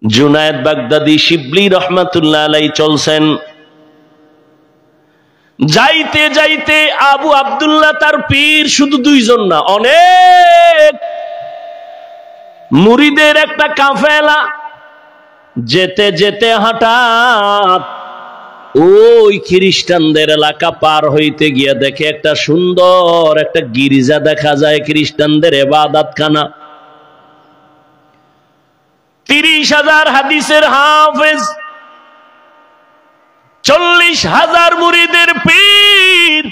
জুনায়েদ বাগদাদি শিবলি রহমাতুল্লাহ আলাইহি চলছেন। যাইতে যাইতে আবু আব্দুল্লাহ তার পীর শুধু দুইজন না, অনেক মুরিদের একটা কাফেলা। যেতে যেতে হঠাৎ ওই খ্রিস্টানদের এলাকা পার হইতে গিয়ে দেখে একটা সুন্দর একটা গির্জা দেখা যায়, খ্রিস্টানদের ইবাদতখানা। 30,000 হাদিসের হাফেজ, 40,000 মুরিদের পীর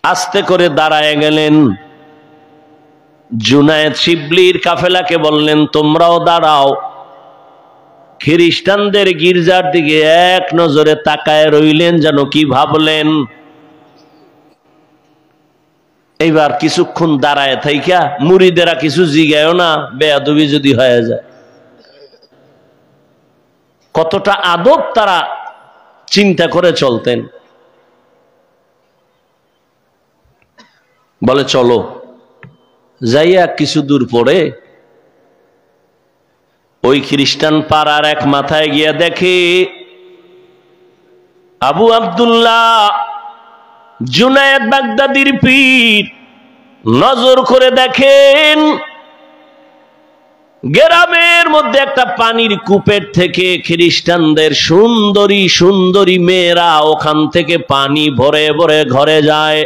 আস্তে করে দাঁড়ায় গেলেন। জুনায়েদ শিবলির কাফেলাকে বললেন, তোমরাও দাঁড়াও। খ্রিস্টানদের গির্জার দিকে এক নজরে তাকায় রইলেন, যেন কি ভাবলেন। এইবার কিছুক্ষণ দাঁড়ায় থাইকা মুরিদেরা কিছু জিগায়ও না, বেয়াদবি যদি হয়ে যায়। কতটা আদব তারা চিন্তা করে চলতেন। বলে চলো যাইয়া কিছু দূর পরে ওই খ্রিস্টান পাড়ার এক মাথায় গিয়া দেখে আবু আব্দুল্লাহ জুনায়েদ বাগদাদির পীর। নজর করে দেখেন গ্রামের মধ্যে একটা পানির কূপের থেকে খ্রিস্টানদের সুন্দরী সুন্দরী মেয়েরা ওখান থেকে পানি ভরে ভরে ঘরে যায়।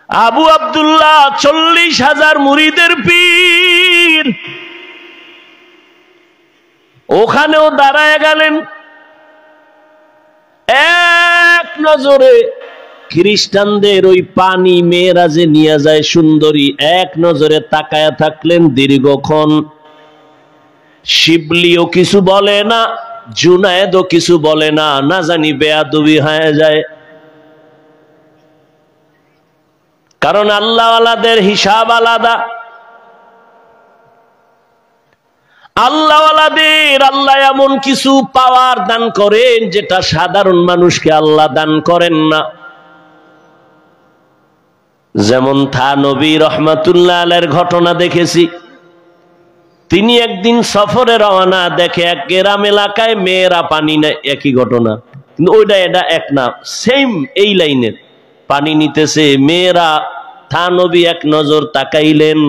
আবু আব্দুল্লাহ 40,000 মুরিদের পীর ওখানেও দাঁড়ায় গেলেন। এক নজরে খ্রিস্টানদের ওই পানি মেয়েরা যে নিয়ে যায় সুন্দরী, এক নজরে তাকায়া থাকলেন দীর্ঘক্ষণ। শিবলিও কিছু বলে না, জুনায়েদও কিছু বলে না, না জানি বেয়াদবি হয়ে যায়। কারণ আল্লাহওয়ালাদের হিসাব আলাদা। আল্লাহওয়ালাদের আল্লাহ এমন কিছু পাওয়ার দান করেন যেটা সাধারণ মানুষকে আল্লাহ দান করেন না। যেমন থানবী রহমাতুল্লাহ আলাইহির ঘটনা দেখেছি। তিনি একদিন সফরে রওনা, দেখে এক গ্রাম এলাকায় মেয়েরা পানি নেয়। একই ঘটনা, কিন্তু ওইটা এটা এক না, সেম এই লাইনের। পানি নিতেছে মেয়েরা। থানবী এক নজর তাকাইলেন।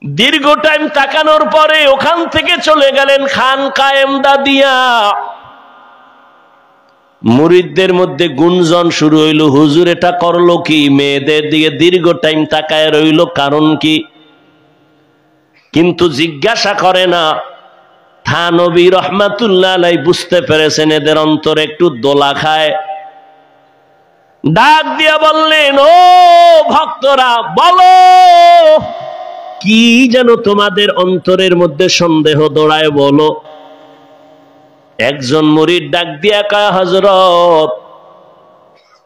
দীর্ঘ টাইম তাকানোর পরে ওখান থেকে চলে গেলেন খানকাহ এমদাদিয়া। মুরিদদের মধ্যে গুঞ্জন শুরু হইল, হুজুর এটা করলো কি? মেয়েদের দিকে দীর্ঘ টাইম তাকায় রইল, কারণ কি? কিন্তু জিজ্ঞাসা করে না। থানবী রহমাতুল্লাহ আলাইহি বুঝতে পেরেছেন এদের অন্তরে একটু দোলা খায়। ডাক দিয়া বললেন, ও ভক্তরা, বলো কি যেন তোমাদের অন্তরের মধ্যে সন্দেহ দৌড়ায়, বলো। একজন মুরিদ ডাক দিয়া কয়, হযরত,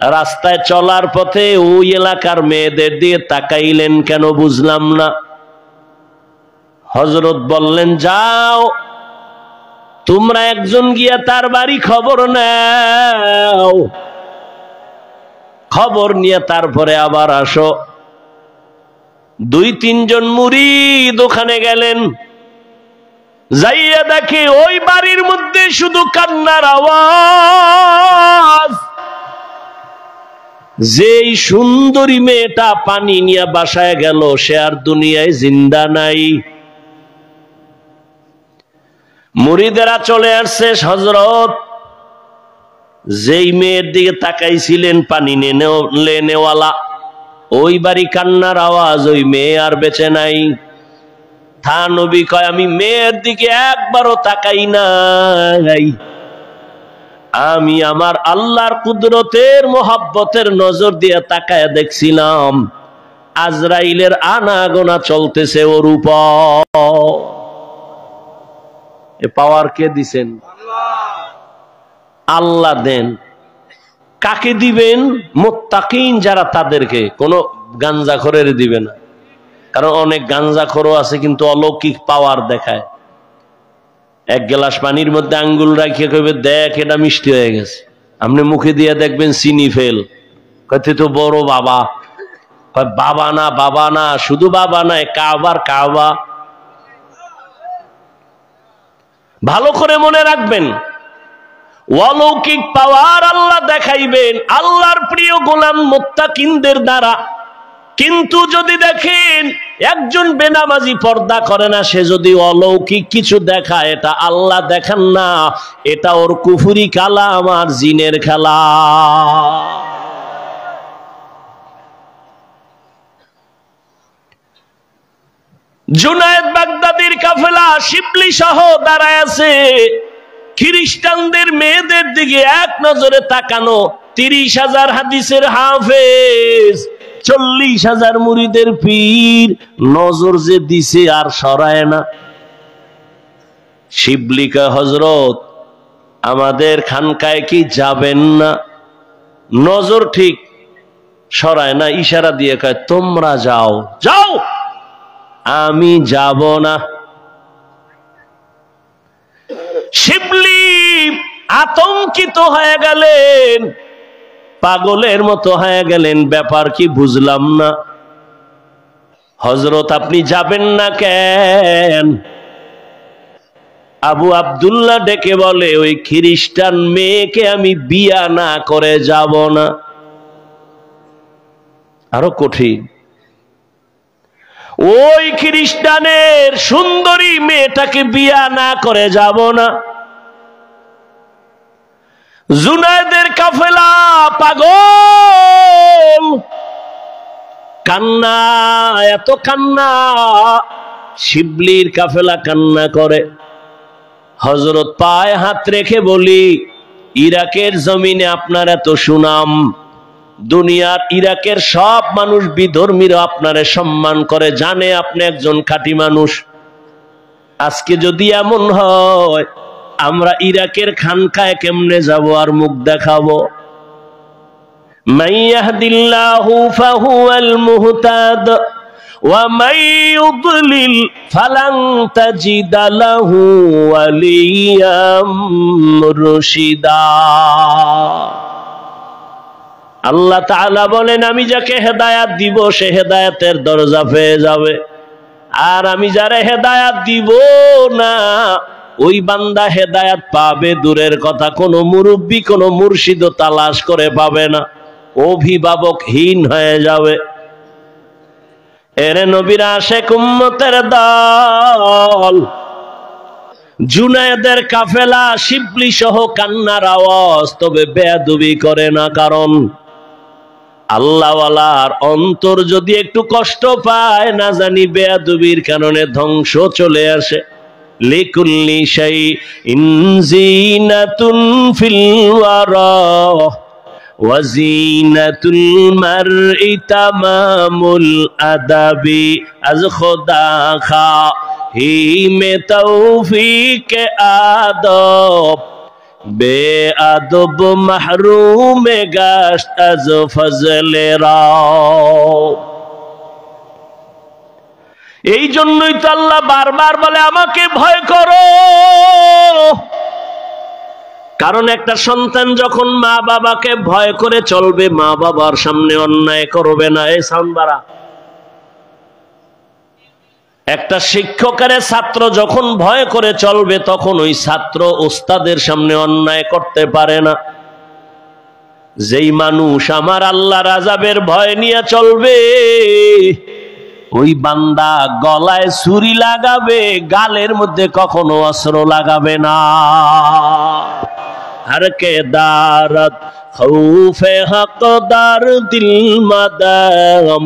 রাস্তায় চলার পথে ওই এলাকার মেয়েদের দিয়ে তাকাইলেন কেন বুঝলাম না। হযরত বললেন, যাও তোমরা একজন গিয়া তার বাড়ি খবর নাও, খবর নিয়ে তারপরে আবার আসো। 2-3 জন মুরিদ ওখানে গেলেন। যাইয়া দেখে ওই বাড়ির মধ্যে শুধু কান্নার আওয়াজ। যেই সুন্দরী মেয়েটা পানি নিয়ে বাসায় গেল সে আর দুনিয়ায় জিন্দা নাই। মুরিদেরা চলে আসছে, হযরত যেই মেয়ের দিকে তাকাইছিলেন পানি নেওয়ালা, ওই বাড়ি কান্নার আওয়াজ, ওই মেয়ে আর বেঁচে নাই। থানবী কয়, আমি মেয়ের দিকে একবারও তাকাই নাই, আমি আমার আল্লাহর কুদরতের মোহাব্বতের নজর দিয়ে তাকায় দেখছিলাম আজরাইলের আনাগোনা চলতেছে ওর উপর। এ পাওয়ার কে দিছেন? আল্লাহ দেন। কাকে দিবেন? মুত্তাকিন যারা, তাদেরকে। কোনো গাঞ্জাখোরের দিবে না। কারণ অনেক গাঞ্জাখোরও আছে কিন্তু অলৌকিক পাওয়ার দেখায়। এক গ্লাস পানির মধ্যে আঙ্গুল রাখিয়ে কইবে, দেখ এটা মিষ্টি হয়ে গেছে। আপনি মুখে দিয়ে দেখবেন চিনি ফেল, কইতে তো বড় বাবা। বাবা না, বাবা না, শুধু বাবা নয়, কাবার কাবা। ভালো করে মনে রাখবেন, অলৌকিক পাওয়ার আল্লাহ দেখাইবেন আল্লাহর প্রিয় গোলাম মুত্তাকিনদের দ্বারা। কিন্তু যদি দেখেন একজন বেনামাজি পর্দা করে না, সে যদি অলৌকিক কিছু দেখায়, এটা আল্লাহ দেখান না, এটা ওর কুফরি কালাম আর জিনের খেলা। জুনায়েদ বাগদাদির কাফেলা শিবলি সহ দাঁড়ায় আছে, খ্রিস্টানদের মেয়েদের দিকে এক নজরে তাকানো। 30,000 হাদিসের হাফেজ, 40,000 মুরিদের পীর, নজর যে দিছে আর সরায় না। শিবলিকা হযরত আমাদের খানকায় কি যাবেন না? নজর ঠিক সরায় না, ইশারা দিয়ে কয় তোমরা যাও, যাও, আমি যাব না। শিবলি আতঙ্কিত হয়ে গেলেন, পাগলের মতো হয়ে গেলেন, ব্যাপার কি বুঝলাম না। হযরত আপনি যাবেন না কেন? আবু আব্দুল্লাহ ডেকে বলে, ওই খ্রিস্টান মেয়েকে আমি বিয়া না করে যাব না। আরো কঠিন, ওই খ্রিস্টানের সুন্দরী মেয়েটাকে বিয়া না করে যাব না। জুনায়েদের কাফেলা পাগল, কান্না, এত কান্না, শিবলির কাফেলা কান্না করে। হযরত পায়ে হাত রেখে বলি, ইরাকের জমিনে আপনার এত সুনাম, দুনিয়ার ইরাকের সব মানুষ বিধর্মীরা আপনারে সম্মান করে, জানে আপনি একজন খাঁটি মানুষ। আজকে যদি এমন হয়, আমরা ইরাকের খানকায় কেমনে যাব আর মুখ দেখাবো? মাইয়াহদিল্লাহু ফাহুয়াল মুহতাদ ওয়া মান ইউদ্লিল ফালান তাজিদা লাহু ওয়ালিয়াম মুরশিদা। আল্লাহ তাআলা বলেন, আমি যাকে হেদায়াত দিব সে হেদায়াতের দরজা পেয়ে যাবে, আর আমি যারে হেদায়াত দিব না ওই বান্দা হেদায়াত পাবে দূরের কথা, কোনো মুরব্বী কোনো মুর্শিদও তালাশ করে পাবে না, অভিভাবকহীন হয়ে যাবে। এরে নবীর আশিক উম্মতের দল, জুনায়েদের কাফেলা শিবলি সহ কান্নার আওয়াজ, তবে বেয়াদবি করে না, কারণ আল্লাহওয়ালার অন্তর যদি একটু কষ্ট পায়, না জানি বেয়াদবির কারণে ধ্বংস চলে আসে। লিকুল্লি শাইইন জিনাতুন ফিল ওয়ারা ওয়া জিনাতুল মারই তামামুল আদাবি, আজ খোদা খাহিমে তৌফিক আদব, বেআদব মাহরুম গাশত আজ ফজলে রাও। এই জন্যই তো আল্লাহ বারবার বলে আমাকে ভয় করো, কারণ একটা সন্তান যখন মা বাবাকে ভয় করে চলবে, মা বাবার সামনে অন্যায় করবে না। এই সাম্বারা, একটা শিক্ষকের ছাত্র যখন ভয় করে চলবে, তখন ওই ছাত্র ওস্তাদের সামনে অন্যায় করতে পারে না। যেই মানুষ আমার আল্লাহর আযাবের ভয় নিয়ে চলবে, ওই বান্দা গলায় ছুরি লাগাবে, গালের মধ্যে কখনো অস্ত্র লাগাবে না। हर के दारत खौफे हक़दार दिल मदाम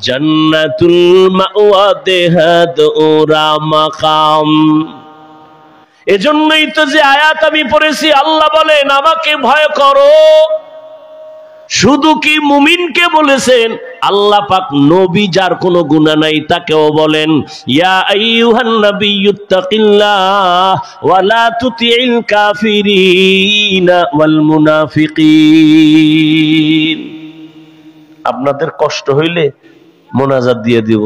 जन्नतुल मावा देहद उरा मकाम। এজন্যই তো যে আয়াত আমি পড়েছি, আল্লাহ বলেন আমাকে ভয় করো। শুধু কি মুমিনকে বলেছেন? আল্লাহ পাক নবী যার কোনো গুনাহ নাই তাকেও বলেন, ইয়া আইয়ুহান নাবিয়্যুত্তাকিল্লাহ ওয়া লা তুতিইল কাফিরিনা ওয়াল মুনাফিকিন। আপনাদের কষ্ট হইলে মোনাজাত দিয়ে দিব,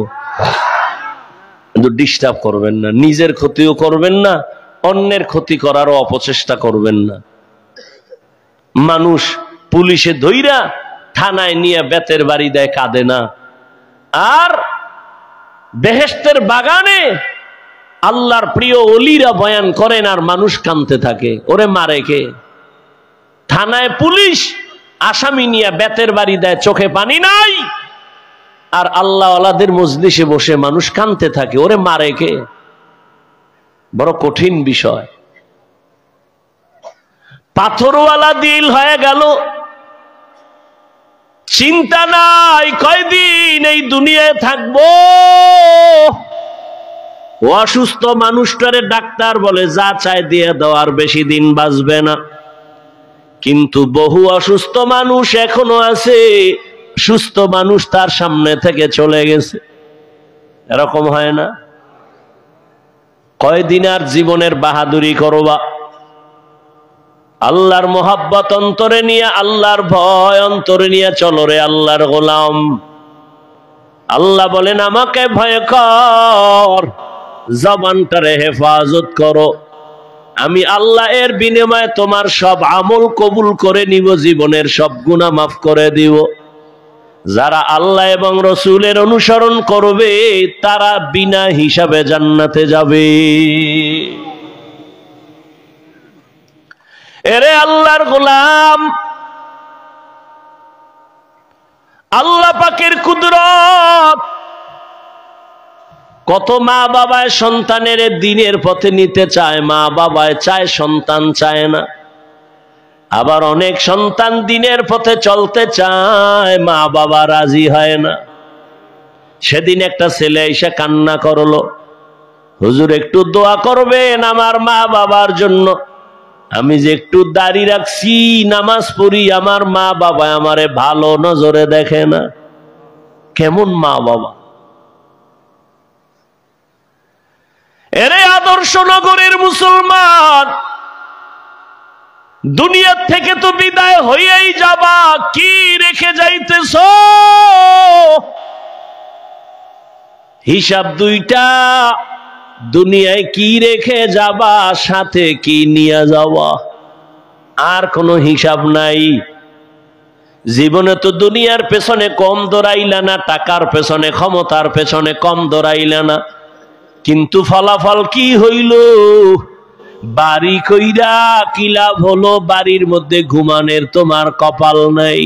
কিন্তু ডিস্টার্ব করবেন না, নিজের ক্ষতিও করবেন না, অন্যের ক্ষতি করারও অপচেষ্টা করবেন না। মানুষ পুলিশে ধইরা থানায় নিয়ে বেতের বাড়ি দেয়, কাঁদে না। আর বেহেশতের বাগানে আল্লাহর প্রিয় ওলিরা বয়ান করেন আর মানুষ কাঁদতে থাকে। ওরে মারে কে? থানায় পুলিশ আসামি নিয়ে বেতের বাড়ি দেয়, চোখে পানি নাই, আর আল্লাহ ওয়ালাদের মজলিসে বসে মানুষ কাঁদতে থাকে। ওরে মারে কে? বড় কঠিন বিষয়। পাথরওয়ালা দিল হয়ে গেল, চিন্তা নাই কয়দিন এই দুনিয়ায় থাকবো। অসুস্থ মানুষটারে ডাক্তার বলে যা চায় দিয়ে দাও, আর বেশি দিন বাঁচবে না। কিন্তু বহু অসুস্থ মানুষ এখনো আছে, সুস্থ মানুষ তার সামনে থেকে চলে গেছে। এরকম হয় না? কয়দিন আর জীবনের বাহাদুরি করবা? আল্লাহর মোহাব্বত অন্তরে নিয়ে, আল্লাহর ভয় অন্তরে নিয়ে চলো রে আল্লাহর গোলাম। আল্লাহ বলেন আমাকে ভয় কর, জবানটারে হেফাজত করো, আমি আল্লাহ এর বিনিময়ে তোমার সব আমল কবুল করে নিব, জীবনের সব গুনাহ মাফ করে দিব। যারা আল্লাহ এবং রসুলের অনুসরণ করবে তারা বিনা হিসাবে জান্নাতে যাবে। এরে আল্লাহর গোলাম, আল্লাহ পাকের কুদরত। কত মা বাবায় সন্তানের দিনের পথে নিতে চায়, মা বাবায় চায়, সন্তান চায় না। আবার অনেক সন্তান দিনের পথে চলতে চায়, মা বাবা রাজি হয় না। সেদিন একটা ছেলে এসে কান্না করলো, হুজুর একটু দোয়া করবেন আমার মা বাবার জন্য। আমি যে একটু দাড়ি রাখছি, নামাজ পড়ি, আমার মা বাবা আমারে ভালো নজরে দেখে না। কেমন মা বাবা? এরে আদর্শ নগরের মুসলমান, দুনিয়া থেকে তো বিদায় হইয়াই যাবা, কি রেখে যাইতেছ? হিসাব দুইটা, দুনিয়ায় কি রেখে যাবা, সাথে কি নিয়ে যাওয়া, আর কোনো হিসাব নাই। জীবনে তো দুনিয়ার পেছনে কম দৌড়াইলা না, টাকার পেছনে, ক্ষমতার পেছনে কম দৌড়াইলা না, কিন্তু ফলাফল কি হইল? বাড়ি কইরা কি লাভ হলো? বাড়ির মধ্যে ঘুমানের তোমার কপাল নাই।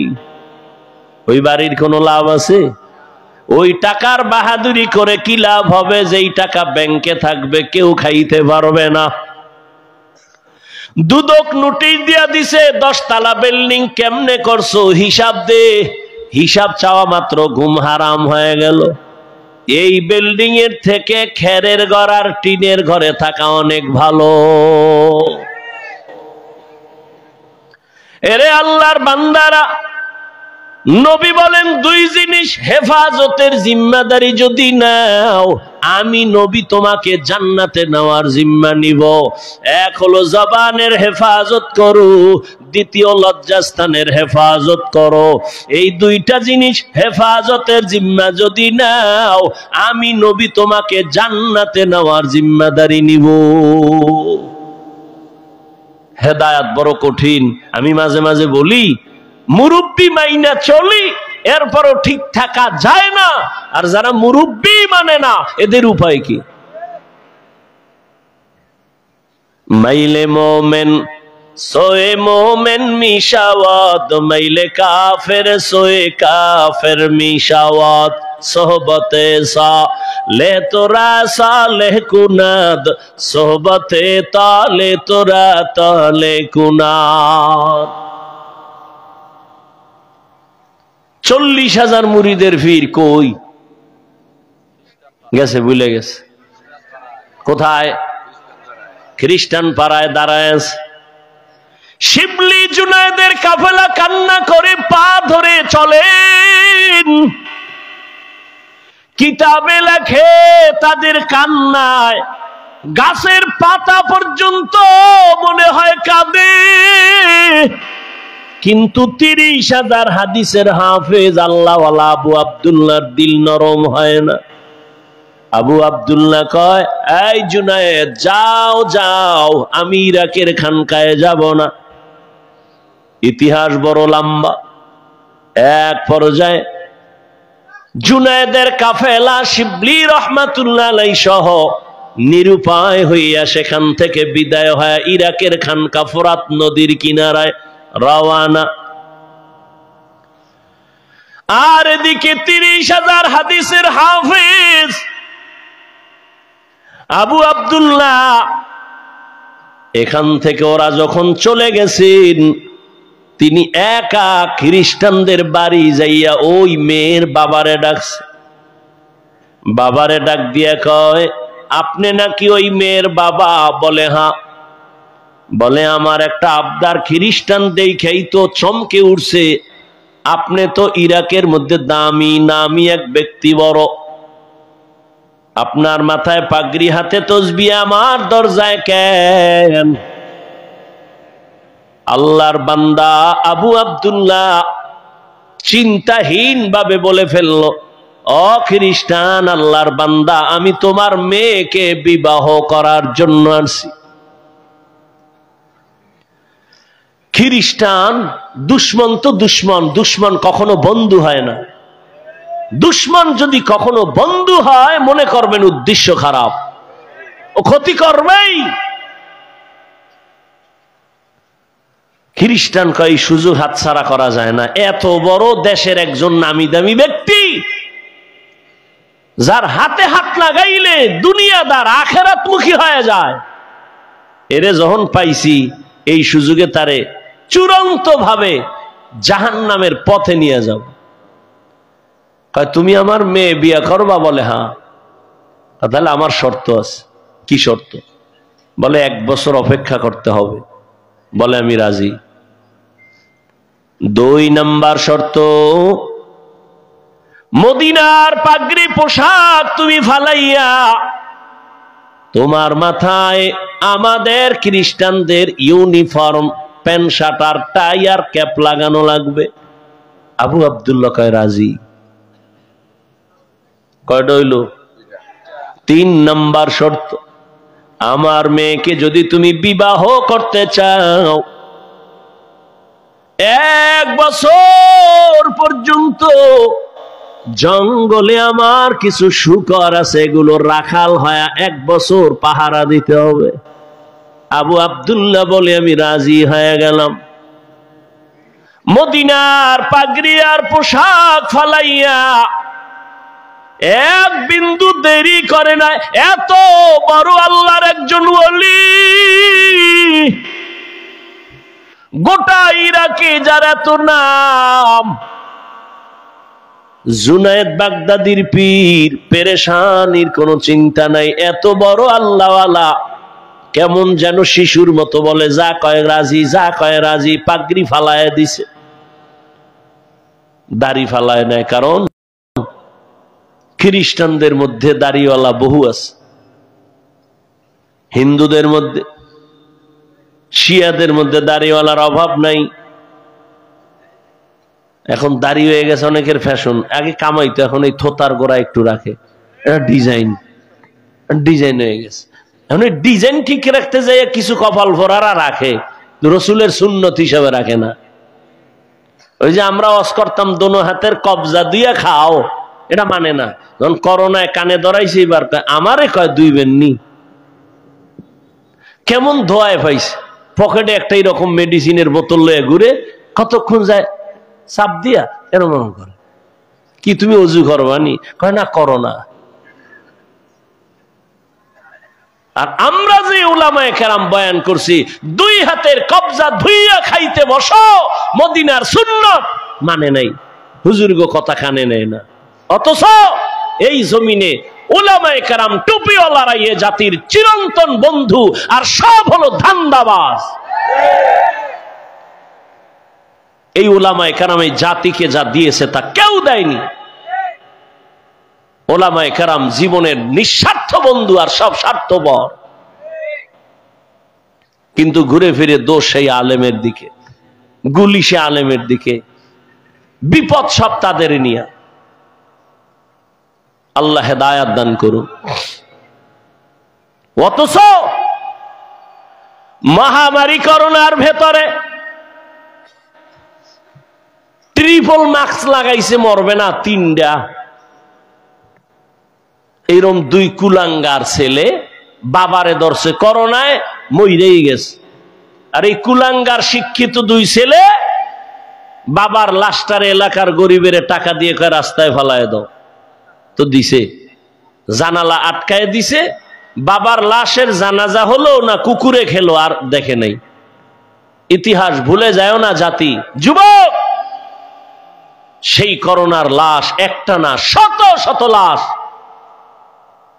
ওই বাড়ির কোনো লাভ আছে? ওই টাকার বাহাদুরি করে কি লাভ হবে? যেই টাকা ব্যাংকে থাকবে কেউ খাইতে পারবে না। দুদক নোটিশ দিয়া দিছে 10 তলা বিল্ডিং কেমনে করছো, হিসাব দে। হিসাব চাওয়া মাত্র ঘুম হারাম হয়ে গেল। এই বিল্ডিং এর থেকে খেরের ঘর আর টিনের ঘরে থাকা অনেক ভালো। এরে আল্লাহর বান্দারা, নবী বলেন দুই জিনিস হেফাজতের জিম্মাদারি যদি নাও, আমি নবী তোমাকে জান্নাতে নেওয়ার জিম্মা নিব। এক হলো জবানের হেফাজত করো, দ্বিতীয় লজ্জাস্থানের হেফাজত করো। এই দুইটা জিনিস হেফাজতের জিম্মা যদি নাও, আমি নবী তোমাকে জান্নাতে নেওয়ার জিম্মাদারি নিব। হেদায়াত বড় কঠিন। আমি মাঝে মাঝে বলি, মুরব্বি মাইনা চলি, এরপরও ঠিক থাকা যায় না। আর যারা মুরব্বি মানে না, এদের উপায় কি? মাইলে মোমেন সোয়ে মোমেন মিশাওয়াত, মাইলে কাফের সোয়ে কাফের মিশাওয়াত। সোহবতে সালে তোরা সালে কুনাদ, সোহবতে তালে তোরা তালে কুনাদ। 40,000 মুরিদের ভিড় কই গেছে? ভুলে গেছে। কোথায়? খ্রিস্টান পাড়ায় দাঁড়ায় আছে। শিবলি জুনায়েদের কাফেলা কান্না করে পা ধরে চলেন। কিতাবে লেখে তাদের কান্নায় গাছের পাতা পর্যন্ত মনে হয় কাঁদে। কিন্তু 30,000 হাদিসের হাফেজ আল্লাহওয়ালা আবু আব্দুল্লাহর দিল নরম হয় না। আবু আব্দুল্লাহ কয়, এই জুনায়েদ যাও যাও, আমি ইরাকের খানকায় যাব না। ইতিহাস বড় লম্বা। এক পর্যায়ে জুনায়েদের কাফেলা শিবলি রহমাতুল্লাহ আলাইহি সহ নিরুপায় হইয়া সেখান থেকে বিদায় হয়ে ইরাকের খানকা ফোরাত নদীর কিনারায় রওয়ানা। আর এদিকে 30,000 হাদিসের হাফেজ আবু আব্দুল্লাহ, এখান থেকে ওরা যখন চলে গেছেন, তিনি একা খ্রিস্টানদের বাড়ি যাইয়া ওই মেয়ের বাবারে ডাকছে। বাবারে ডাক দিয়া কয়, আপনি নাকি ওই মেয়ের বাবা? বলে হ্যাঁ। বলে আমার একটা আবদার, খ্রিস্টান দেখেই তো চমকে উঠছে, আপনি তো ইরাকের মধ্যে দামি নামি এক ব্যক্তি, বড়, আপনার মাথায় পাগড়ি, হাতে তসবিহ, আমার দরজায় কেন? আল্লাহর বান্দা আবু আব্দুল্লাহ চিন্তাহীন ভাবে বলে ফেললো, ও খ্রিস্টান, আল্লাহর বান্দা, আমি তোমার মেয়েকে বিবাহ করার জন্য আসছি। খ্রিস্টান দুশ্মন তো দুশ্মন, দুশ্মন কখনো বন্ধু হয় না। দুশ্মন যদি কখনো বন্ধু হয়, মনে করবেন উদ্দেশ্য খারাপ, ও ক্ষতি করবেই। খ্রিস্টান কয় সুযোগ হাতছাড়া করা যায় না। এত বড় দেশের একজন নামি দামি ব্যক্তি, যার হাতে হাত লাগাইলে দুনিয়াদার আখেরাতমুখী হয়ে যায়, এরে যখন পাইছি, এই সুযোগে তারে চূড়ান্ত ভাবে জাহান্নামের পথে নিয়ে যাও। কয় তুমি আমার মেয়ে বিয়ে করবা? বলে হ্যাঁ। তাহলে আমার শর্ত আছে। কি শর্ত? বলে 1 বছর অপেক্ষা করতে হবে। বলে আমি রাজি। 2 নাম্বার শর্ত, মদিনার পাগড়ি পোশাক তুমি ফালাইয়া তোমার মাথায় আমাদের খ্রিস্টানদের ইউনিফর্ম, প্যান্ট শার্ট আর টাই আর ক্যাপ লাগানো লাগবে। আবু আব্দুল্লাহ কয় রাজি। কয়টা হইল? 3 নাম্বার শর্ত, আমার মেয়েকে যদি তুমি বিবাহ করতে চাও, 1 বছর পর্যন্ত জঙ্গলে আমার কিছু শূকর আছে, এগুলো রাখাল হয়ে 1 বছর পাহারা দিতে হবে। আবু আব্দুল্লাহ বলে আমি রাজি হয়ে গেলাম। মদিনার পাগড়ি আর পোশাক ফালাইয়া 1 বিন্দু দেরি করে না। এত বড় আল্লাহর একজন ওলি, গোটা ইরাকে যার এত নাম, জুনায়েদ বাগদাদির পীর, পেরেশানির কোনো চিন্তা নাই। এত বড় আল্লাহওয়ালা কেমন যেন শিশুর মতো বলে যা কয় রাজি, যা কয় রাজি। পাগড়ি ফালায় দিছে, দাড়ি ফালায় নাই। কারণ খ্রিস্টানদের মধ্যে দাড়িওয়ালা বহু আছে, হিন্দুদের মধ্যে, শিয়াদের মধ্যে দাড়িওয়ালার অভাব নাই। এখন দাড়ি হয়ে গেছে অনেকের ফ্যাশন। আগে কামাইতো, এখন এই থোতার গোড়া একটু রাখে, এটা ডিজাইন, ডিজাইন হয়ে গেছে। এখন ডিজাইন ঠিক রাখতে যাই কিছু কপাল ভরারা রাখে, রসুলের সুন্নত হিসাবে রাখে না। ওই যে আমরা ওয়াজ করতাম দোনো হাতের কবজা দিয়ে খাও, এটা মানে না। যখন করোনায় কানে ধরাইছে, এবার আমারে কয় 2 বেননি, কেমন ধোয়ায় পাইছে। পকেটে একটা এরকম মেডিসিনের বোতল লয়ে ঘুরে, কতক্ষণ যায় চাপ দিয়া এরকম করে। কি তুমি অজু করবানি? কয় না, করো না। আর আমরা যে উলামায়ে কেরাম বয়ান করছি, 2 হাতের কবজা ধুইয়া খাইতে বসো, মদিনার সুন্নত মানে নাই, হুজুর গো কথা কানে নেয় না। অথচ এই জমিনে উলামায়ে কেরাম টুপিওয়ালারা এ জাতির চিরন্তন বন্ধু, আর সব হলো ধান্দাবাজ। এই উলামায়ে কেরাম এই জাতিকে যা দিয়েছে তা কেউ দেয়নি। উলামায়ে কেরাম জীবনের নিঃস্বার্থ বন্ধু, আর সব স্বার্থপর। কিন্তু ঘুরে ফিরে দোষ সেই আলেমের দিকে, গুলি সে আলেমের দিকে, বিপদ সব তাদের নিয়ে। আল্লাহ হেদায়াত দান করুন। অথচ মহামারী করোনার ভেতরে ট্রিপল মাস্ক লাগাইছে, মরবে না 3টা। এইরকম দুই কুলাঙ্গার ছেলে বাবারে ধরছে করোনায়, মইরেই গেছে। আর এই কুলাঙ্গার শিক্ষিত দুই ছেলে বাবার লাশটার এলাকার গরিবের টাকা দিয়ে কয় রাস্তায় ফেলায় দাও, তো দিছে, জানালা আটকায় দিছে। বাবার লাশের জানাজা হলো না কুকুরে খেলো আর দেখে নাই। ইতিহাস ভুলে যায় না জাতি। যুবক, সেই করোনার লাশ একটা না, শত শত লাশ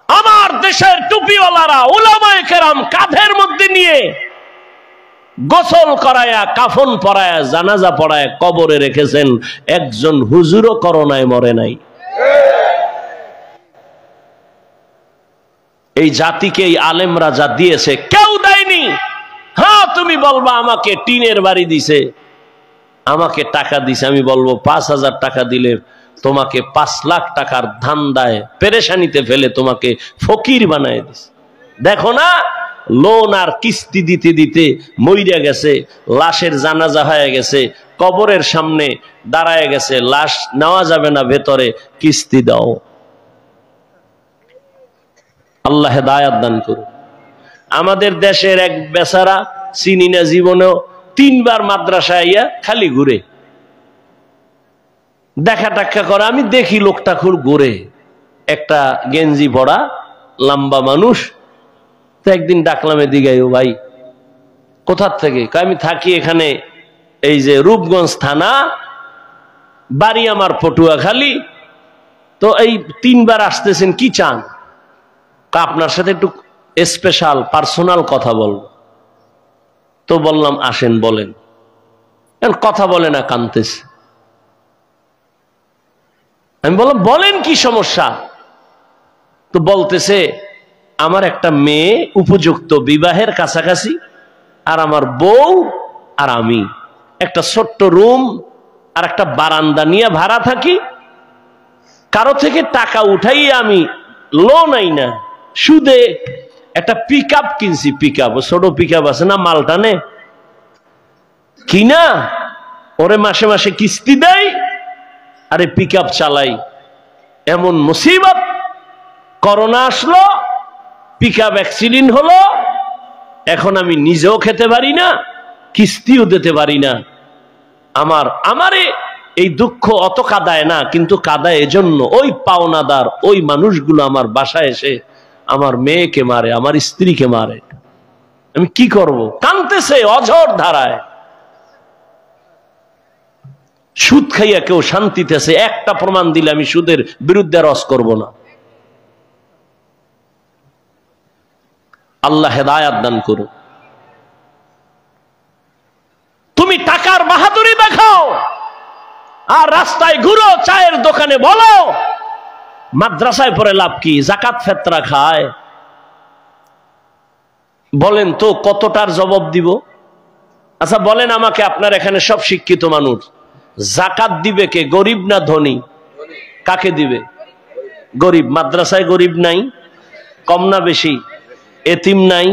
আমার দেশের টুপিওয়ালারা উলামায়ে কেরাম কাঁধের মধ্যে নিয়ে গোসল করায়া, কাফন পরায়া, জানাজা পড়ায় কবরে রেখেছেন। একজন হুজুরও করোনায় মরে নাই। এই জাতিকে এই আলেমরা যা দিয়েছে কেউ দেয়নি। হ্যাঁ, তুমি বলবা আমাকে টিনের বাড়ি দিছে, আমাকে টাকা দিছে, আমি বলবো 5,000 টাকা দিলে তোমাকে 5 লাখ টাকার ধান্দায় পেরেশানিতে ফেলে তোমাকে ফকির বানায় দিছে। দেখো না, লোন আর কিস্তি দিতে দিতে মইরা গেছে, লাশের জানাজা হয়ে গেছে, কবরের সামনে দাঁড়ায় গেছে, লাশ নেওয়া যাবে না ভেতরে, কিস্তি দাও। আল্লাহ হেদায়েত দান করুন। আমাদের দেশের এক বেচারা চিনি না, জীবনেও 3 বার মাদ্রাসায় আইয়া খালি ঘুরে, দেখা টাক্কা করে। আমি দেখি লোকটা খুব ঘুরে, একটা গেঞ্জি পরা লম্বা মানুষ। তো একদিন ডাকলাম এদিকে, ও ভাই কোথার থেকে? আমি থাকি এখানে, এই যে রূপগঞ্জ থানা, বাড়ি আমার পটুয়াখালী। তো এই 3 বার আসতেছেন, কি চান? আপনার সাথে একটু স্পেশাল পার্সোনাল কথা বলবো। তো বললাম আসেন, বলেন। কথা বলে না, কাঁদতেছে। আমি বললাম বলেন কি সমস্যা? তো বলতেছে আমার একটা মেয়ে উপযুক্ত বিবাহের কাছাকাছি, আর আমার বউ আর আমি একটা ছোট্ট রুম আর একটা বারান্দা নিয়ে ভাড়া থাকি। কারো থেকে টাকা উঠাই আমি, লোন আই না, সুদে একটা পিকআপ কিনছি। পিকআপ, ছোট পিকআপ আছে না, মালটানে কিনা ওরে মাসে মাসে কিস্তি দেয়, আরে পিকআপ চালাই। এমন মুসিবত, করোনা আসলো, পিকআপ অ্যাক্সিডেন্ট হলো, এখন আমি নিজেও খেতে পারি না, কিস্তিও দিতে পারি না। আমারে এই দুঃখ অত কাঁদায় না, কিন্তু কাঁদায় এজন্য ওই পাওনাদার ওই মানুষগুলো আমার বাসায় এসে আমার মেয়েকে মারে, আমার স্ত্রীকে মারে। আমি কি করব? কাঁদতেছে অঝোর ধারায়। সুদ খাইয়া কেউ শান্তিতেছে, একটা প্রমাণ দিলে আমি সুদের বিরুদ্ধে রস করব না। আল্লাহ হেদায়েত দান করুন। তুমি টাকার বাহাদুরি দেখাও আর রাস্তায় ঘুরো, চায়ের দোকানে বলো, মাদ্রাসায় পড়ে লাভ কি? যাকাত ফেতরা খায়। বলেন তো কতটার জবাব দিব? আচ্ছা বলেন আমাকে, আপনার এখানে সব শিক্ষিত মানুষ, যাকাত দিবে কে? গরিব না ধনী? কাকে দিবে? গরিব। মাদ্রাসায় গরিব নাই? কম না বেশি? এতিম নাই?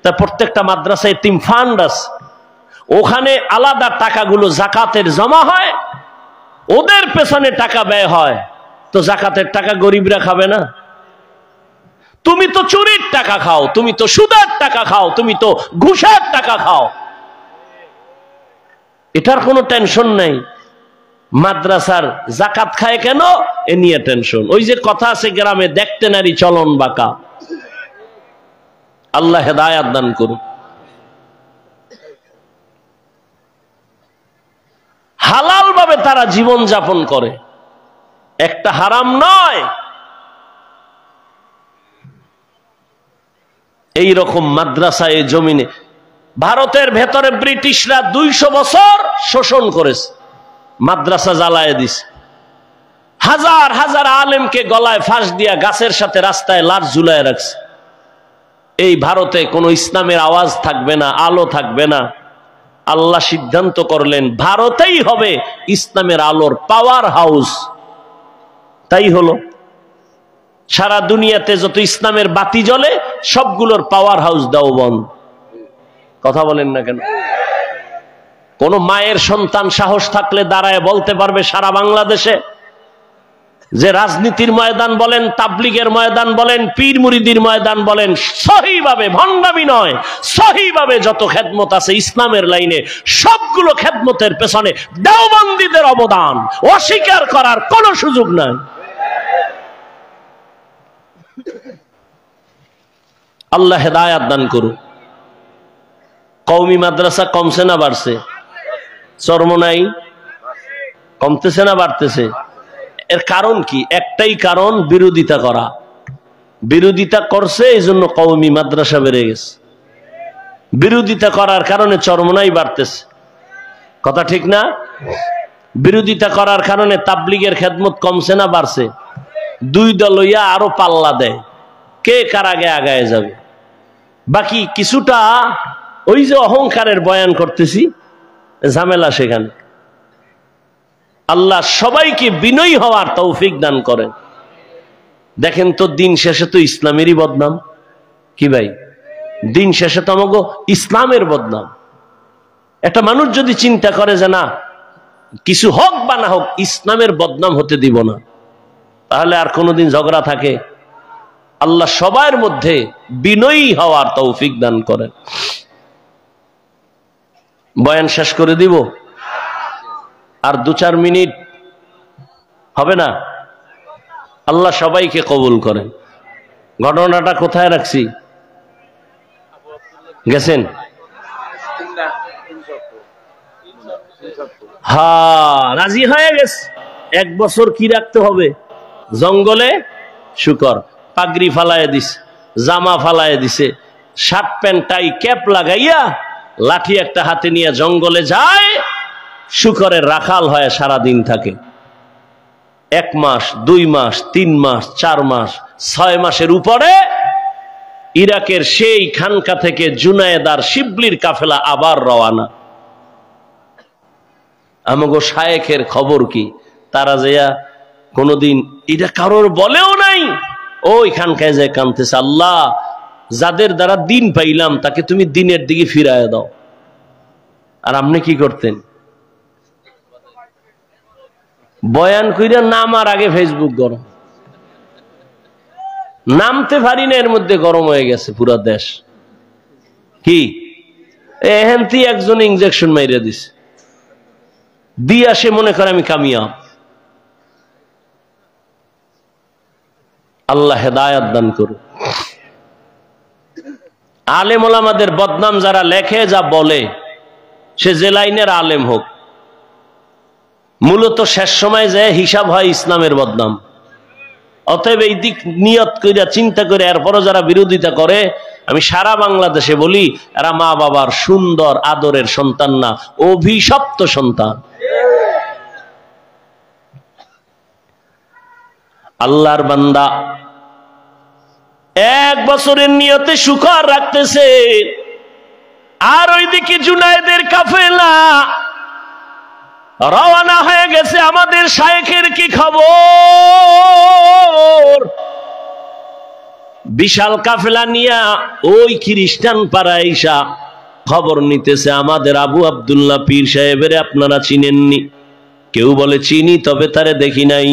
তা প্রত্যেকটা মাদ্রাসায় এতিম ফান্ড আছে, ওখানে আলাদা টাকাগুলো যাকাতের জমা হয়, ওদের পেছনে টাকা ব্যয় হয়। তো যাকাতের টাকা গরিবরা খাবে না? তুমি তো চুরির টাকা খাও, তুমি তো সুদের টাকা খাও, তুমি তো ঘুষের টাকা খাও, এটার কোনো টেনশন নাই। মাদ্রাসার যাকাত খায় কেন, এ নিয়ে টেনশন। ওই যে কথা আছে গ্রামে, দেখতে নারী চলন বাঁকা। আল্লাহ হেদায়েত দান করুন। হালাল ভাবে তারা জীবন যাপন করে, একটা হারাম নয়। এই রকম মাদ্রাসা এই জমিনে, ভারতের ভেতরে ব্রিটিশরা 200 বছর শোষণ করেছে, মাদ্রাসা জ্বালায় দিছে, হাজার হাজার আলেমকে গলায় ফাঁস দিয়া গাছের সাথে রাস্তায় লাশ ঝুলায় রাখছে। এই ভারতে কোনো ইসলামের আওয়াজ থাকবে না, আলো থাকবে না। আল্লাহ সিদ্ধান্ত করলেন ভারতেই হবে ইসলামের আলোর পাওয়ার হাউস। তাই হলো, সারা দুনিয়াতে যত ইসলামের বাতি জ্বলে সবগুলোর পাওয়ার হাউস দেওবন্দ। কথা বলেন না কেন? কোন মায়ের সন্তান সাহস থাকলে দাঁড়ায় বলতে পারবে সারা বাংলাদেশে যে রাজনীতির ময়দান বলেন, তাবলীগের ময়দান বলেন, পীর মুরিদির ময়দান বলেন, সহিভাবে, ভণ্ডামি নয়, সহিভাবে যত খেদমত আছে ইসলামের লাইনে, সবগুলো খেদমতের পেছনে দেওবন্দীদের অবদান অস্বীকার করার কোনো সুযোগ নাই। আল্লাহ হেদায়াত দান করুন। কওমি মাদ্রাসা কমছে না বাড়ছে? চরমোনাই কমতেছে না বাড়তেছে? এর কারণ কি? একটাই কারণ, বিরোধিতা করা। বিরোধিতা করছে এই জন্য কওমি মাদ্রাসা বেড়ে গেছে। বিরোধিতা করার কারণে চরমোনাই বাড়তেছে। কথা ঠিক না? বিরোধিতা করার কারণে তাবলীগের খেদমত কমছে না বাড়ছে? দুই দল হইয়া আরো পাল্লা দেয়, কে কার আগে আগায় যাবে। বাকি কিছুটা ওই যে অহংকারের বয়ান করতেছি, ঝামেলা সেখানে। আল্লাহ সবাইকে বিনয়ী হওয়ার তৌফিক দান করেন। দেখেন তো, দিন শেষে তো ইসলামেরই বদনাম। কি ভাই, দিন শেষে তো আমাকে ইসলামের বদনাম। একটা মানুষ যদি চিন্তা করে যে না, কিছু হোক বা না হোক ইসলামের বদনাম হতে দিব না, তাহলে আর কোনোদিন ঝগড়া থাকে? আল্লাহ সবার মধ্যে বিনয়ী হওয়ার তৌফিক দান করেন। বয়ান শেষ করে দিব, আর 2-4 মিনিট হবে না? আল্লাহ সবাইকে কবুল করেন। ঘটনাটা কোথায় রাখছি? গেছেন? হ্যাঁ, রাজি হয়ে গেছে। 1 বছর কি রাখতে হবে? জঙ্গলে শুকর, পাগড়ি ফালায় দিছে, জামা ফালায় দিছে, শার্ট প্যান্ট টাই ক্যাপ লাগাইয়া লাঠি একটা হাতে নিয়ে জঙ্গলে যায়, শুকরের রাখাল হয়ে সারাদিন থাকে। 1 মাস, 2 মাস, 3 মাস, 4 মাস, 6 মাসের উপরে ইরাকের সেই খানকা থেকে জুনায়েদার শিবলির কাফেলা আবার রওয়ানা। আমাগো শায়েখের খবর কি? তারা যেয়া কোনদিন এটা কারোর বলেও নাই, ওই খানকায় যায় কানতেছে, আল্লাহ যাদের দ্বারা দিন পাইলাম তাকে তুমি দিনের দিকে ফিরায় দাও। আর আপনি কি করতেন? বয়ান কইরা নামার আগে ফেসবুক গরম, নামতে পারি না, এর মধ্যে গরম হয়ে গেছে পুরা দেশ। কি এহেনতি একজন ইনজেকশন মাইরা দিছে, দিয়া সে মনে করে আমি কামিয়াব। আল্লাহ হেদায়াত দান করুন। আলেম ওলামাদের বদনাম যারা লেখে, যা বলে, সে যে লাইনের আলেম হোক, মূলত শেষ সময় যে হিসাব হয় ইসলামের বদনাম। অতএব এই দিক নিয়ত কইরা চিন্তা করে এরপরও যারা বিরোধিতা করে, আমি সারা বাংলাদেশে বলি, এরা মা বাবার সুন্দর আদরের সন্তান না, অভিশপ্ত সন্তান। আল্লাহর বান্দা 1 বছরের নিয়তে শুকর রাখতেছে, আর ওইদিকে জুনায়েদের কাফেলা রওনা হয়ে গেছে। আমাদের শায়েখের কি খবর? বিশাল কাফেলা নিয়া ওই খ্রিস্টান পাড়া আইসা খবর নিতেছে, আমাদের আবু আব্দুল্লাহ পীর সাহেবের আপনারা চিনেননি? কেউ বলে চিনি, তবে তারে দেখি নাই।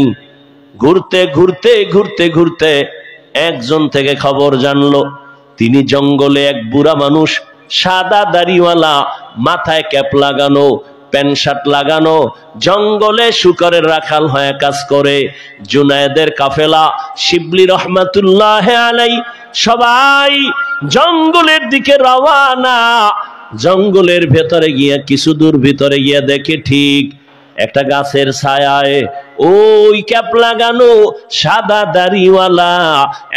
ঘুরতে ঘুরতে ঘুরতে ঘুরতে একজন থেকে খবর জানলো, তিনি জঙ্গলে এক বুড়া মানুষ, সাদা দাড়িওয়ালা, মাথায় ক্যাপ লাগানো, প্যান্ট শার্ট লাগানো, জঙ্গলে শুকরের রাখাল হয়ে কাজ করে। জুনায়েদের কাফেলা শিবলি রহমাতুল্লাহ আলাই সবাই জঙ্গলের দিকে রওয়ানা। জঙ্গলের ভেতরে গিয়া কিছু দূর ভিতরে গিয়া দেখে ঠিক একটা গাছের ছায়ায় ওই ক্যাপ লাগানো সাদা দাড়িওয়ালা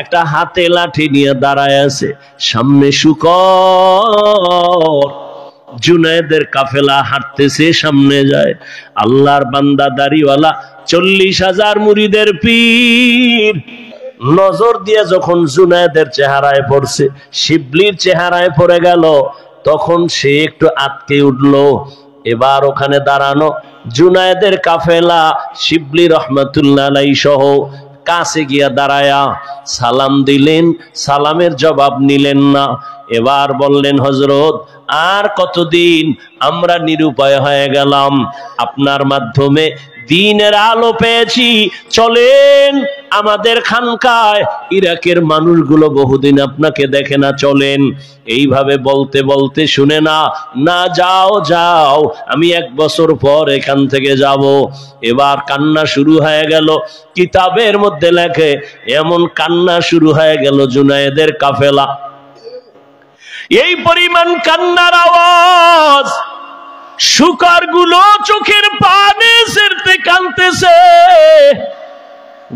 একটা হাতে লাঠি নিয়ে দাঁড়ায় আছে, সামনে শুকর। জুনায়েদের কাফেলা হাঁটতেছে, সামনে যায়। আল্লাহর বান্দা দাড়িওয়ালা 40,000 মুরিদের পীর নজর দিয়ে যখন জুনায়েদের চেহারায় পড়ছে, শিবলির চেহারায় পড়ে গেল, তখন সে একটু আটকে উঠলো। এবার ওখানে দাঁড়ানো জুনায়েদের কাফেলা শিবলি রহমাতুল্লাহ আলাইহি সহ কাছে গিয়া দাঁড়ায়া সালাম দিলেন, সালামের জবাব নিলেন না। এবার বললেন, হযরত আর কতদিন আমরা নিরুপায় হয়ে গেলাম, আপনার মাধ্যমে দ্বীনের আলো পেয়েছি, চলেন আমাদের খানকায়। ইরাকের মানুষগুলো বহুদিন আপনাকে দেখে না, চলেন। এইভাবে বলতে বলতে শুনে না, না যাও যাও, আমি 1 বছর পর এখান থেকে যাব। এবার কান্না শুরু হয়ে গেল। কিতাবের মধ্যে লেখে এমন কান্না শুরু হয়ে গেল জুনায়েদের কাফেলা। এই পরিমাণ কান্নার আওয়াজ, শুকরগুলো চোখের পানি ছেড়তে কাঁদতেছে,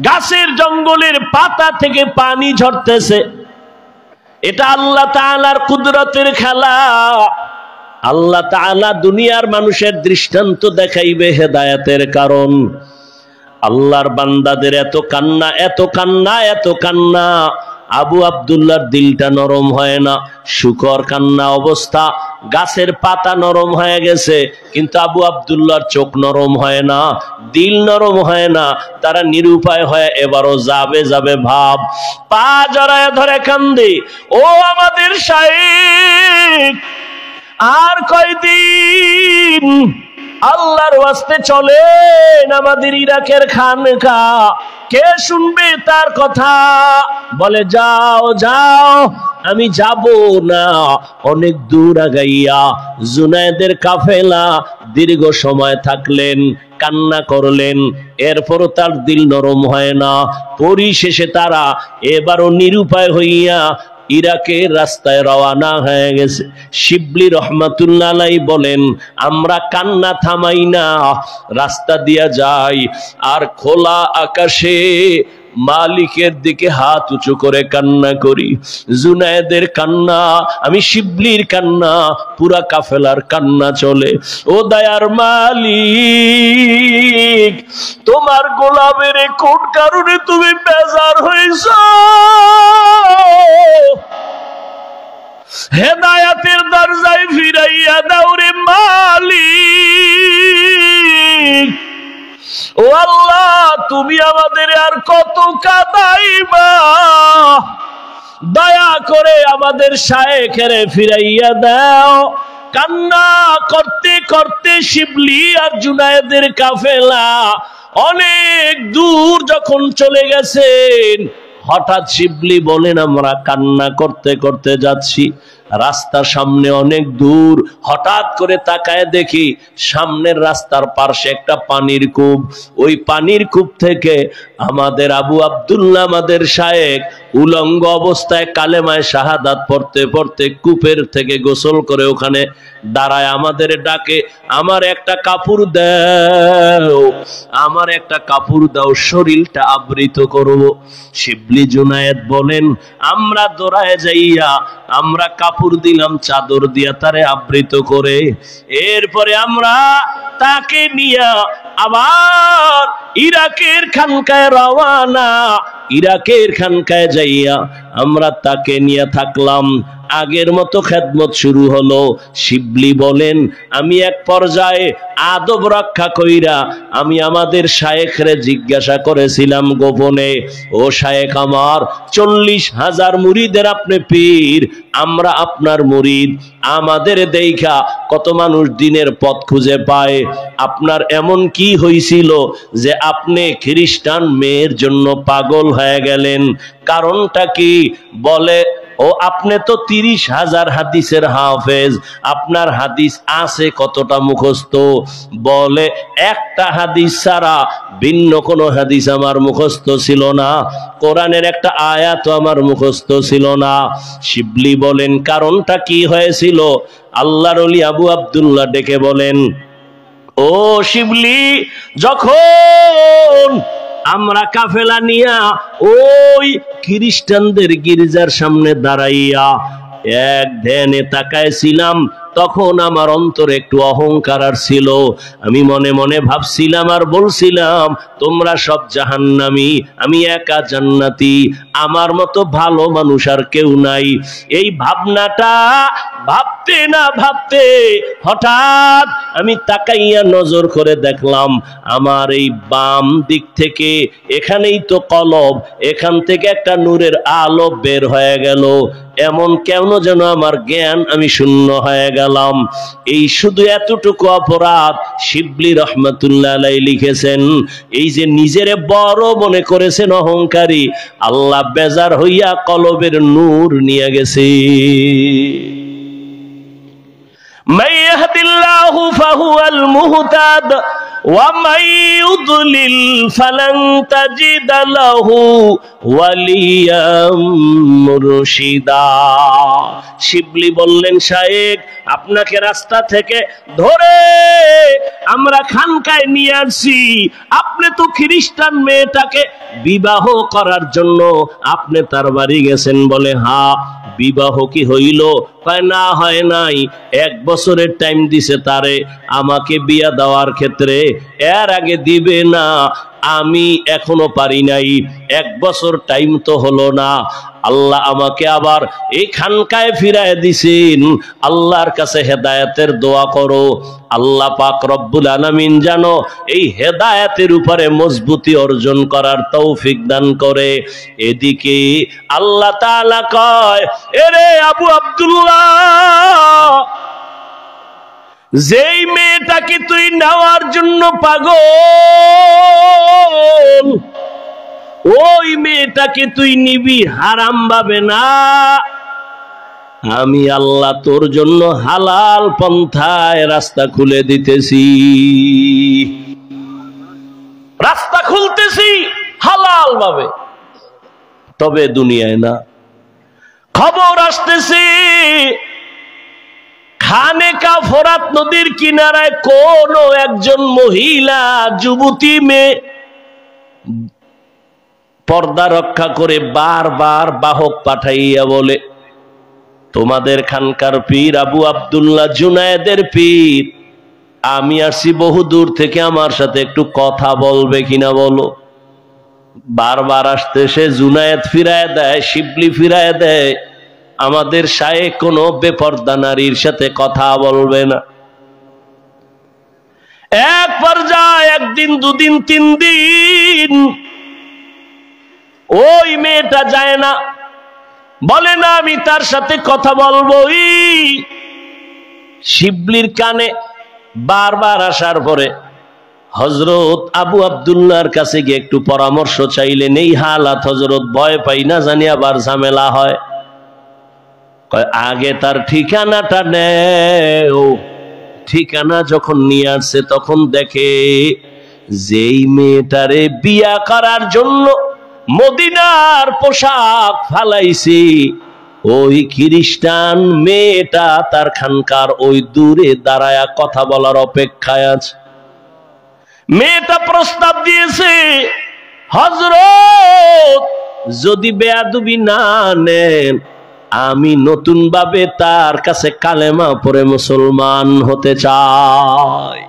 গাছের জঙ্গলের পাতা থেকে পানি ঝরতেছে। এটা আল্লাহ তাআলার কুদরতের খেলা। আল্লাহ তাআলা দুনিয়ার মানুষের দৃষ্টান্ত দেখাইবে হেদায়েতের কারণ। আল্লাহর বান্দাদের এত কান্না, এত কান্না, এত কান্না, আবু আব্দুল্লাহর দিলটা নরম হয় না। শুকর কান্না অবস্থা, গাছের পাতা নরম হয়ে গেছে, কিন্তু আবু আব্দুল্লাহর চোখ নরম হয় না, দিল নরম হয় না। তারা নিরুপায় হয়ে এবারও যাবে যাবে ভাব, পা জড়ায় ধরে কান্দে, ও আমাদের শাইখ, আর কয়দিন? আল্লাহর ওয়াস্তে চলেন আমাদের ইরাকের খানকা, কে শুনবে তার কথা? বলে যাও যাও, আমি যাব না। অনেক দূর আগাইয়া জুনায়েদের কাফেলা দীর্ঘ সময় থাকলেন, কান্না করলেন, এরপরও তার দিল নরম হয় না। পরিশেষে তারা এবারও নিরুপায় হইয়া ইরাকের রাস্তায় রওনা হয়ে গেছে। শিবলি রহমাতুল্লাহ আলাইহি বলেন, আমরা কান্না থামাই না, রাস্তা দিয়া যাই, আর খোলা আকাশে মালিকের দিকে হাত উঁচু করে কান্না করি। জুনায়েদের কান্না, আমি শিবলির কান্না, পুরা কাফেলার কান্না চলে। ও দয়ার মালিক, তোমার গোলামের কোন কারণে তুমি বেজার হইছ? হেদায়েতের দরজায় ফিরাইয়া দাও রে মালিক। ও আল্লাহ, তুমি আমাদের আর কত কাঁদাইবা? দয়া করে আমাদের শায়েখের ফিরাইয়া দাও। কান্না করতে করতে শিবলি আর জুনায়েদের কাফেলা অনেক দূর যখন চলে গেছেন, হঠাৎ শিবলি বলেন, আমরা কান্না করতে করতে যাচ্ছি, রাস্তা সামনে অনেক দূর, হঠাৎ করে তাকায় দেখি সামনের রাস্তার পাশে একটা পানির কূপ। ওই পানির কূপ থেকে আমাদের আবু আব্দুল্লাহ, আমাদের শায়েখ, উলঙ্গ অবস্থায় কালেমায়ে শাহাদাত পড়তে পড়তে কূপের থেকে গোসল করে ওখানে দাঁড়ায় আমাদের ডাকে, আমার একটা কাপড় দাও, আমার একটা কাপড় দাও, শরীরটা আবৃত করব। শিবলি জুনায়েদ বলেন, আমরা দৌড়ায় যাইয়া আমরা কাপড় দিলাম, চাদর দিয়া তারে আবৃত করে। এরপরে আমরা তাকে নিয়ে আবার ইরাকের খানকায় রওয়ানা। ইরাকের খানকায় যাইয়া আমরা তাকে নিয়ে থাকলাম। আগের মতো খেদমত শুরু হলো। শিবলি বলেন, আমি এক পর্যায়ে আদব রক্ষা কইরা আমি আমাদের শায়েখরে জিজ্ঞাসা করেছিলাম গোপনে, ও শায়েখ আমার, 40,000 মুরিদের আপনি পীর, আমরা আপনার মুরিদ, আমাদের দেখা কত মানুষ দিনের পথ খুঁজে পায়, আপনার এমন কি হয়েছিল যে আপনি খ্রিস্টান মেয়ের জন্য পাগল হয়ে গেলেন? কারণটা কি? বলে, ও আপনি তো 30,000 হাদিসের হাফেজ, আপনার হাদিস আছে কতটা মুখস্থ? বলে, একটা হাদিস ছাড়া ভিন্ন কোনো হাদিস আমার মুখস্থ ছিল না, কোরআনের একটা আয়াত আমার মুখস্থ ছিল না। শিবলি বলেন, কারণটা কি হয়েছিল? আল্লাহর ওলি আবু আব্দুল্লাহ ডেকে বলেন, ও শিবলি, যখন আমরা কাফেলা নিয়া ওই খ্রিস্টানদের গির্জার সামনে দাঁড়াইয়া এক ধ্যানে তাকাইছিলাম, তখন আমার অন্তরে একটু অহংকার আর ছিল। আমি মনে মনে ভাবছিলাম আর বলছিলাম, তোমরা সব জাহান্নামী, আমি একা জান্নাতি, আমার মতো ভালো মানুষ আর কেউ নাই। এই ভাবনাটা ভাবতে না ভাবতে হঠাৎ আমি তাকাইয়া নজর করে দেখলাম আমার এই বাম দিক থেকে, এখানেই তো কলব, এখান থেকে একটা নূরের আলো বের হয়ে গেল। এমন কেন যেন আমার জ্ঞান, আমি শূন্য হয়ে গেলাম। এই শুধু এতটুকু অপরাধ শিবলি রহমাতুল্লাহ আলাইহি লিখেছেন। এই যে নিজেরে বড় মনে করেছেন অহংকারী, আল্লাহ বেজার হইয়া কলবের নূর নিয়ে গেছে। মান ইয়াহদিল্লাহু ফাহুয়াল মুহতাদ ওয়া মান ইউদ্লিল ফালান তাজিদা লাহু ওয়ালিয়াম মুরশিদা। শিবলি বললেন, শায়েখ আপনাকে রাস্তা থেকে ধরে আমরা খানকায় নিয়ে আসছি, আপনি তো খ্রিস্টান মেয়েটাকে বিবাহ করার জন্য আপনি তার বাড়ি গেছেন। বলে হ্যাঁ, বিবাহ কি হইল? কয় না, হয় নাই। 1 বছরের টাইম দিছে তারে আমাকে বিয়া দেওয়ার ক্ষেত্রে, এর আগে দিবে না। আমি এখনো পারি নাই, 1 বছর টাইম তো হলো না। আল্লাহ আমাকে আবার এই খানকায় ফিরায় দিছেন। আল্লাহর কাছে হেদায়েতের দোয়া করো, আল্লাহ পাক রব্বুল আলামিন জানো এই হেদায়েতের উপরে মজবুতি অর্জন করার তৌফিক দান করে। এদিকে আল্লাহ তাআলা কয়, এরে আবু আব্দুল্লাহ, যেই মেয়েটাকে তুই নেওয়ার জন্য পাগল, ওই মেয়েটাকে তুই নিবি হারাম ভাবে না। আমি আল্লাহ তোর জন্য হালাল পন্থায় রাস্তা খুলে দিতেছি, রাস্তা খুলতেছি হালাল ভাবে। তবে দুনিয়ায় না। খবর আসতেছে খানেকা ফোরাত নদীর কিনারায় কোন একজন মহিলা যুবতী মেয়ে পর্দা রক্ষা করে বারবার বাহক পাঠাইয়া বলে, তোমাদের খানকার পীর আবু আব্দুল্লাহ জুনায়েদের পীর, আমি আসছি বহু দূর থেকে, আমার সাথে একটু কথা বলবে কিনা বলো। বারবার আসতে সে জুনায়েদ ফিরায় দেয়, শিবলি ফিরায় দেয়, আমাদের শায়েখ কোনো বেপর্দা নারীর সাথে কথা বলবে না। এক পর্যায়ে 1 দিন 2 দিন 3 দিন ওই মেয়েটা যায় না, বলে না আমি তার সাথে কথা বলবোই। শিবলির কানে বারবার আসার পরে হযরত আবু আব্দুল্লাহর কাছে গিয়ে একটু পরামর্শ চাইলেন। এই হালাত হযরত ভয় পাই না জানি আবার ঝামেলা হয়। আগে তার ঠিকানাটা নেও। ঠিকানা যখন নিয়ে আসছে তখন দেখে যেই মেয়েটারে বিয়া করার জন্য মদিনার পোশাক ফালাইছে, ওই খ্রিস্টান মেয়েটা তার খানকার ওই দূরে দাঁড়ায়া কথা বলার অপেক্ষায় আছে। মেয়েটা প্রস্তাব দিয়েছে, হযরত যদি বেয়াদবি না নেন, আমি নতুন ভাবে তার কাছে কালেমা পড়ে মুসলমান হতে চাই।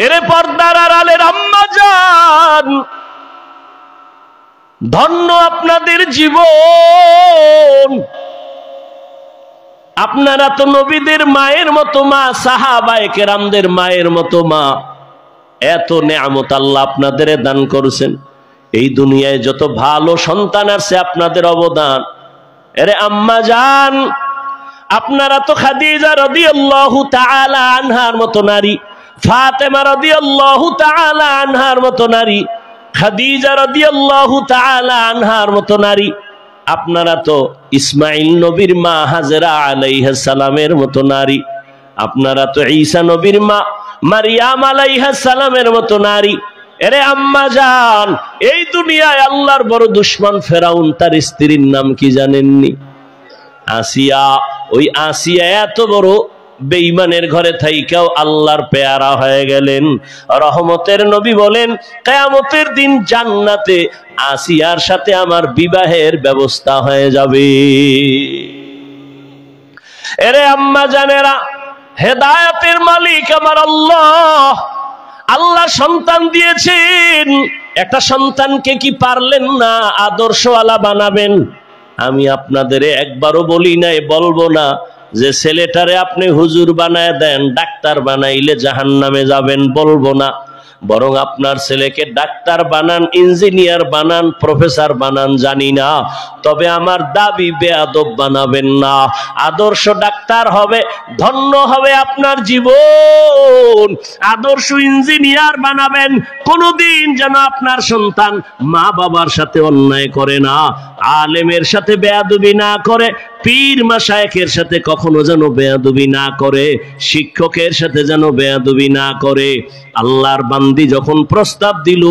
এরে পর্দার আড়ালের আম্মা জান, ধন্য আপনাদের জীবন। আপনারা তো নবীদের মায়ের মতো মা, সাহাবায়ে কেরামদের মায়ের মতো মা। এত নেয়ামত আল্লাহ আপনাদের দান করেছেন। এই দুনিয়ায় যত ভালো সন্তান আছে আপনাদের অবদান। এরে আম্মা জান, আপনারা তো খাদিজা রাদিয়াল্লাহু তাআলা আনহার মতো নারী, ফাতেমা রাদিয়াল্লাহু তাআলা আনহার মতো নারী, খাদিজা রাদিয়াল্লাহু তাআলা আনহার মতো নারী। আপনারা তো ইসমাইল নবীর মা হাজেরা আলাইহিস সালামের মতো নারী। আপনারা তো ঈসা নবীর মা মারিয়াম আলাইহিস সালামের মতো নারী। এরে আম্মা জান, এই দুনিয়ায় আল্লাহর বড় দুশমন ফেরাউন, তার স্ত্রীর নাম কি জানেননি? আসিয়া। ওই আসিয়া এত বড় বেঈমানের ঘরে থাইকাও আল্লাহর পেয়ারা হয়ে গেলেন। রহমতের নবী বলেন, কিয়ামতের দিন জান্নাতে আসিয়ার সাথে আমার বিবাহের ব্যবস্থা হয়ে যাবে। এরে আম্মা জানেরা, হেদায়েতের মালিক আমার আল্লাহ। আল্লাহ সন্তান দিয়েছেন, একটা সন্তানকে কি পারলেন না আদর্শওয়ালা বানাবেন? আমি আপনাদের একবারও বলি নাই, বলবো না যে ছেলেটারে আপনি হুজুর বানায় দেন, ডাক্তার বানাইলে জাহান্নামে যাবেন, বলবো না। বরং আপনার ছেলেকে ডাক্তার বানান, ইঞ্জিনিয়ার বানান, প্রফেসর বানান, জানি না, তবে আমার দাবি বেয়াদব বানাবেন না। আদর্শ ডাক্তার হবে, ধন্য হবে আপনার জীবন। আদর্শ ইঞ্জিনিয়ার বানাবেন, কোনদিন যেন আপনার সন্তান মা বাবার সাথে অন্যায় করে না, আলেমের সাথে বেয়াদবি না করে, পীর মাশায়েখের সাথে কখনো যেন বেয়াদবি না করে, শিক্ষকের সাথে যেন বেয়াদবি না করে। আল্লাহর বান্দি যখন প্রস্তাব দিল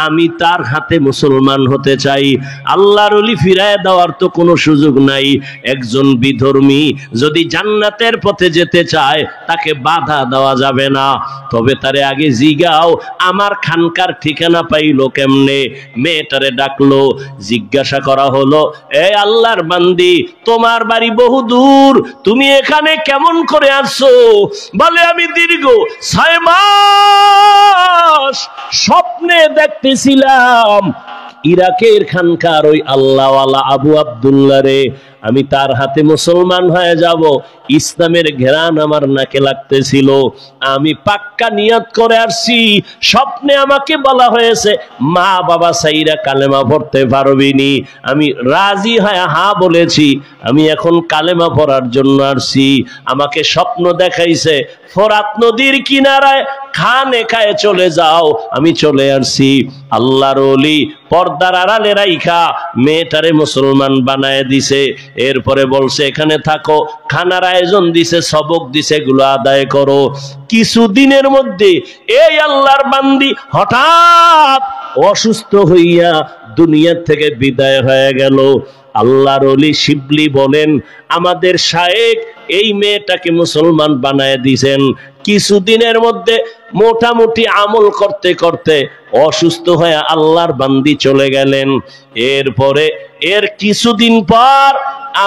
আমি তার হাতে মুসলমান হতে চাই, আল্লাহর ওলি ফিরায় দেওয়ার তো কোনো সুযোগ নাই। একজন বিধর্মী যদি জান্নাতের পথে যেতে চায় তাকে বাধা দেওয়া যাবে না। তবে তারে আগে জিগাও আমার খানকার ঠিকানা পাইলো কেমনে। মেয়েটারে ডাকলো, জিজ্ঞাসা করা হলো, এ আল্লাহর বান্দি তোমার বাড়ি বহু দূর, তুমি এখানে কেমন করে আসছো? বলে আমি দীর্ঘ 6 মাস স্বপ্নে দেখতেছিলাম ইরাকের খানকার ওই আল্লাহওয়ালা আবু আব্দুল্লাহ রে, আমি তার হাতে মুসলমান হয়ে যাব। ইসলামের ঘেরান আমার নাকে লাগতেছিল, আমি পাক্কা নিয়ত করে আসছি। স্বপ্নে আমাকে বলা হয়েছে মা বাবা সাইরা কালেমা পড়তে পারবি নি, আমি রাজি হয়ে হ্যাঁ বলেছি। আমি এখন কালেমা পড়ার জন্য আসছি। আমাকে স্বপ্ন দেখাইছে ফোরাত নদীর কিনারায় খানে খায় চলে যাও, আমি চলে আসছি। আল্লাহর ওলি পর্দার আড়ালে রাইখা মেয়েটারে মুসলমান বানায় দিছে। এরপরে বলছে এখানে থাকো, খানার আয়োজন দিছে, সবক দিছে, এগুলো আদায় করো। কিছুদিনের মধ্যে এই আল্লাহর বান্দি হঠাৎ অসুস্থ হইয়া দুনিয়ার থেকে বিদায় হয়ে গেল। আল্লাহর ওলি শিবলি বলেন আমাদের শায়েখ এই মেয়েটাকে মুসলমান বানায় দিয়েছেন। কিছুদিনের মধ্যে মোটামুটি আমল করতে করতে অসুস্থ হয়ে আল্লাহর বান্দি চলে গেলেন। এরপরে এর কিছুদিন পর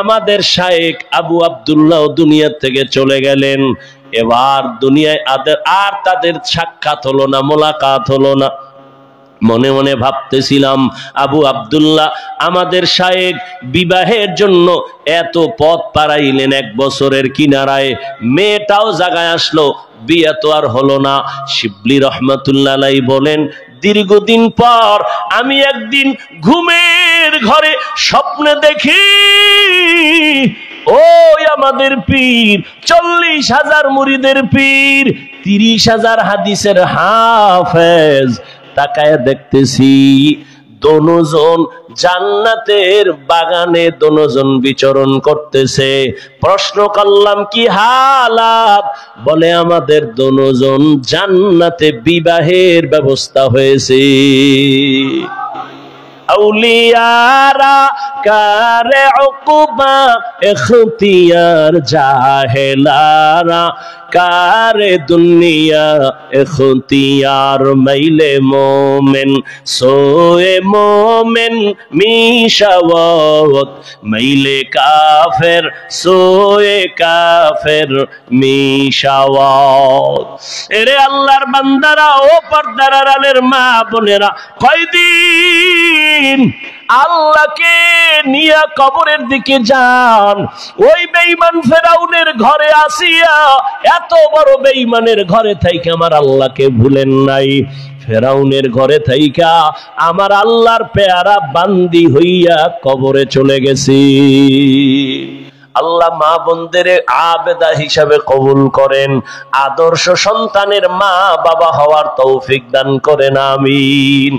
আমাদের শায়েখ আবু আব্দুল্লাহ দুনিয়া থেকে চলে গেলেন। এবার দুনিয়ায় আর তাদের সাক্ষাৎ হলো না, মোলাকাত হলো না। মনে মনে ভাবতেছিলাম আবু আব্দুল্লাহ আমাদের শায়েখ বিবাহের জন্য এত পথ পাড়াইলেন 1 বছরের কিনারায়, মেয়েটাও জায়গায় আসলো, বিয়ে তো আর হলো না। শিবলি রহমাতুল্লাহ আলাইহি বলেন দীর্ঘদিন পর আমি একদিন ঘুমের ঘরে স্বপ্নে দেখি ওই আমাদের পীর, 40,000 মুরিদের পীর, 30,000 হাদিসের হাফেজ, তাকায় দেখতেছি দোনোজন জান্নাতের বাগানে দোনোজন বিচরণ করতেছে। প্রশ্ন করলাম কি হালাত? বলে আমাদের দোনোজন জান্নাতে বিবাহের ব্যবস্থা হয়েছে। আউলিয়ারা কারে উকুবা ইখতিয়ার, জাহেলারা কারে দুনিয়া ইখতিয়ার, মাইলে মোমেন সোয়ে মোমেন মিশাওয়াত, মাইলে কাফের সোয়ে কাফের মিশাওয়াত। এরে আল্লাহর বান্দারা, ও পর্দার আড়ালের মা বোনেরা, কয়দিন আল্লাহকে নিয়ে কবরের দিকে যান। ওই বেঈমান ফেরাউনের ঘরে আসিয়া, এত বড় বেঈমানের ঘরে থাইকা আমার আল্লাহকে ভুলেন নাই। ফেরাউনের ঘরে থাইকা আমার আল্লাহর পেয়ারা বান্দি হইয়া কবরে চলে গেছি। আল্লাহ মা বোনদের আবেদা হিসাবে কবুল করেন, আদর্শ সন্তানের মা বাবা হওয়ার তৌফিক দান করেন, আমিন।